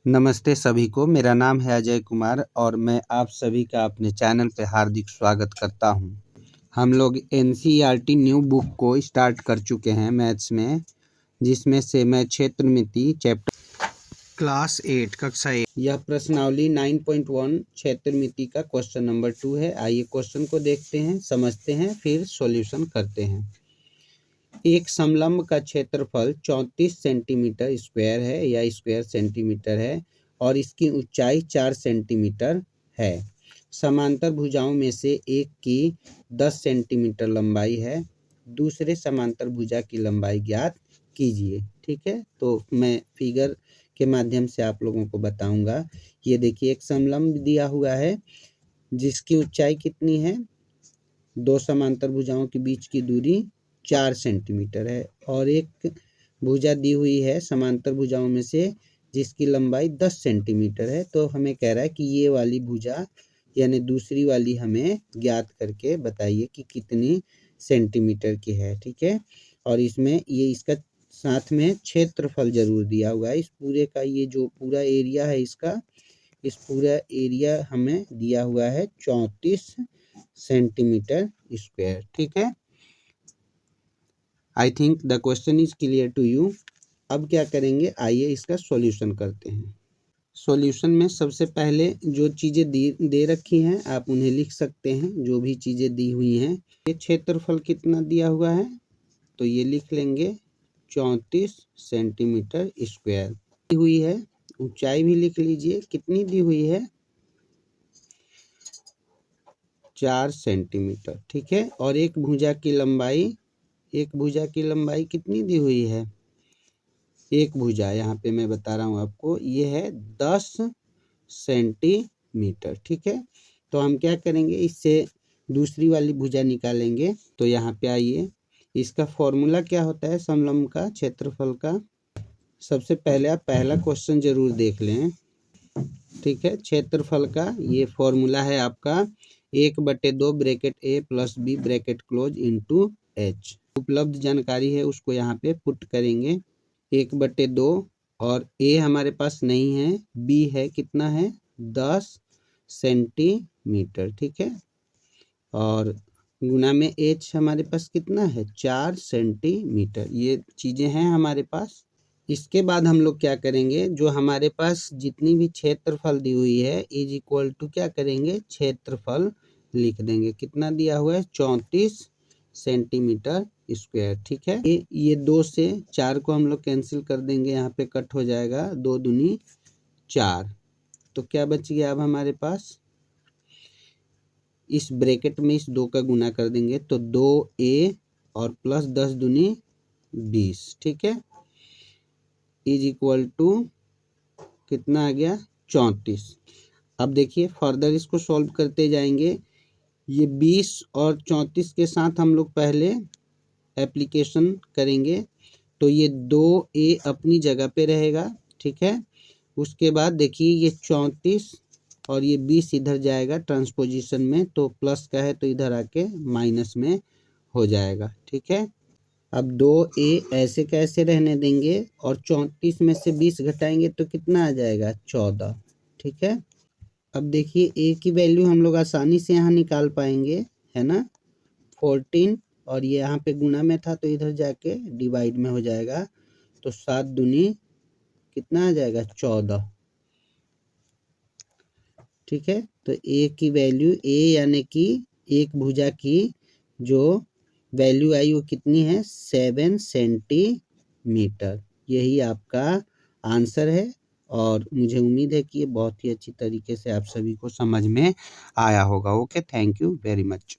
नमस्ते सभी को, मेरा नाम है अजय कुमार और मैं आप सभी का अपने चैनल पे हार्दिक स्वागत करता हूं। हम लोग एनसीईआरटी न्यू बुक को स्टार्ट कर चुके हैं मैथ्स में, जिसमें से मैं क्षेत्रमिति चैप्टर क्लास 8 कक्षा 8 यह प्रश्नावली 9.1 क्षेत्रमिति का क्वेश्चन नंबर 2 है। आइए क्वेश्चन को देखते हैं, समझते हैं, फिर सॉल्यूशन करते हैं। एक समलंब का क्षेत्रफल 34 सेंटीमीटर स्क्वायर है या स्क्वायर सेंटीमीटर है और इसकी ऊंचाई 4 सेंटीमीटर है। समांतर भुजाओं में से एक की 10 सेंटीमीटर लंबाई है। दूसरे समांतर भुजा की लंबाई ज्ञात कीजिए। ठीक है, तो मैं फिगर के माध्यम से आप लोगों को बताऊंगा। ये देखिए, एक समलंब दिया हुआ है जिसकी ऊंचाई कितनी है, दो समांतर भुजाओं के बीच की दूरी 4 सेंटीमीटर है और एक भुजा दी हुई है समांतर भुजाओं में से जिसकी लंबाई 10 सेंटीमीटर है। तो हमें कह रहा है कि ये वाली भुजा यानी दूसरी वाली हमें ज्ञात करके बताइए कि कितनी सेंटीमीटर की है। ठीक है, और इसमें ये इसका साथ में क्षेत्रफल जरूर दिया हुआ है। इस पूरे का ये जो पूरा एरिया है इसका, इस पूरा एरिया हमें दिया हुआ है 34 सेंटीमीटर स्क्वायर। ठीक है, I think the question is clear to you. अब क्या करेंगे, आइए इसका सॉल्यूशन करते हैं। सॉल्यूशन में सबसे पहले जो चीज़ें दे रखी हैं आप उन्हें लिख सकते हैं, जो भी चीज़ें दी हुई हैं। ये क्षेत्रफल कितना दिया हुआ है तो ये लिख लेंगे 34 सेंटीमीटर स्क्वायर दी हुई है। ऊंचाई भी लिख लीजिए, कितनी दी हुई है, 4 सेंटीमीटर। ठीक है, और एक भुजा की लंबाई कितनी दी हुई है, एक भुजा यहाँ पे मैं बता रहा हूँ आपको, ये है 10 सेंटीमीटर। ठीक है, तो हम क्या करेंगे, इससे दूसरी वाली भुजा निकालेंगे। तो यहाँ पे आइए, इसका फॉर्मूला क्या होता है समलंब का क्षेत्रफल का। सबसे पहले आप पहला क्वेश्चन जरूर देख लें। ठीक है, क्षेत्रफल का ये फॉर्मूला है आपका 1/2 bracket A plus B bracket close into H. उपलब्ध जानकारी है उसको यहाँ पे पुट करेंगे। 1/2 और ए हमारे पास नहीं है, बी है, कितना है 10 सेंटीमीटर। ठीक है, और गुना में एच हमारे पास कितना है 4 सेंटीमीटर। ये चीज़ें हैं हमारे पास। इसके बाद हम लोग क्या करेंगे, जो हमारे पास जितनी भी क्षेत्रफल दी हुई है इज इक्वल टू क्या करेंगे, क्षेत्रफल लिख देंगे। कितना दिया हुआ है 34 सेंटीमीटर स्क्वायर। ठीक है, ये 2 से 4 को हम लोग कैंसिल कर देंगे, यहाँ पे कट हो जाएगा, 2 दूनी 4। तो क्या बच गया अब हमारे पास, इस ब्रैकेट में इस 2 का गुना कर देंगे तो 2a और प्लस 10 दूनी 20। ठीक है, इज इक्वल टू कितना आ गया 34। अब देखिए फर्दर इसको सॉल्व करते जाएंगे। ये 20 और 34 के साथ हम लोग पहले एप्लीकेशन करेंगे, तो ये 2a अपनी जगह पे रहेगा। ठीक है, उसके बाद देखिए ये 34 और ये 20 इधर जाएगा ट्रांसपोजिशन में, तो प्लस का है तो इधर आके माइनस में हो जाएगा। ठीक है, अब 2a ऐसे कैसे रहने देंगे और 34 में से 20 घटाएंगे तो कितना आ जाएगा 14। ठीक है, अब देखिए a की वैल्यू हम लोग आसानी से यहाँ निकाल पाएंगे, है ना, 14, और ये यहाँ पे गुणा में था तो इधर जाके डिवाइड में हो जाएगा, तो 7 दूनी कितना आ जाएगा 14। ठीक है, तो a की वैल्यू, a यानी कि एक भुजा की जो वैल्यू आई वो कितनी है 7 सेंटीमीटर। यही आपका आंसर है और मुझे उम्मीद है कि ये बहुत ही अच्छी तरीके से आप सभी को समझ में आया होगा। Okay, thank you very much.